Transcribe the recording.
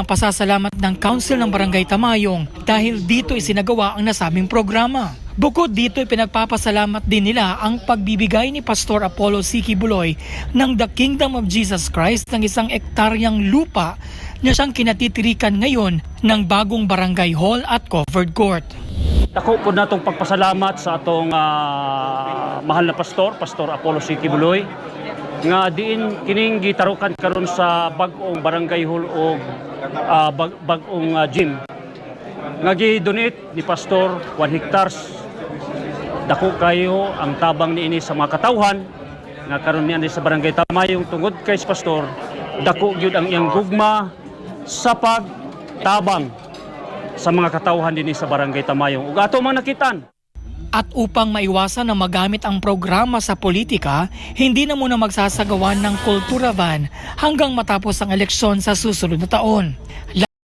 ang pasasalamat ng Council ng Barangay Tamayong dahil dito isinagawa ang nasabing programa. Bukod dito, pinagpapasalamat din nila ang pagbibigay ni Pastor Apollo C. Kibuloy ng The Kingdom of Jesus Christ ng 1 ektaryang lupa na siyang kinatitirikan ngayon ng bagong barangay hall at covered court. Dako po natong pagpasalamat sa atong mahal na pastor, Pastor Apollo C. Kibuloy, nga diin kining gitarukan karon sa bag-ong barangay hall o bag-ong gym. Nga gi-donate ni Pastor 1 hectares. Dako kayo ang tabang niini sa mga katawhan nga karon niya sa barangay Tamayong tungod kay Pastor. Dako gyud ang iyang gugma sa pagtabang sa mga katawhan dinhi sa barangay Tamayong ug ato man nakitan. At upang maiwasan na magamit ang programa sa politika, hindi na muna magsasagawa ng kultura van hanggang matapos ang eleksyon sa susunod na taon.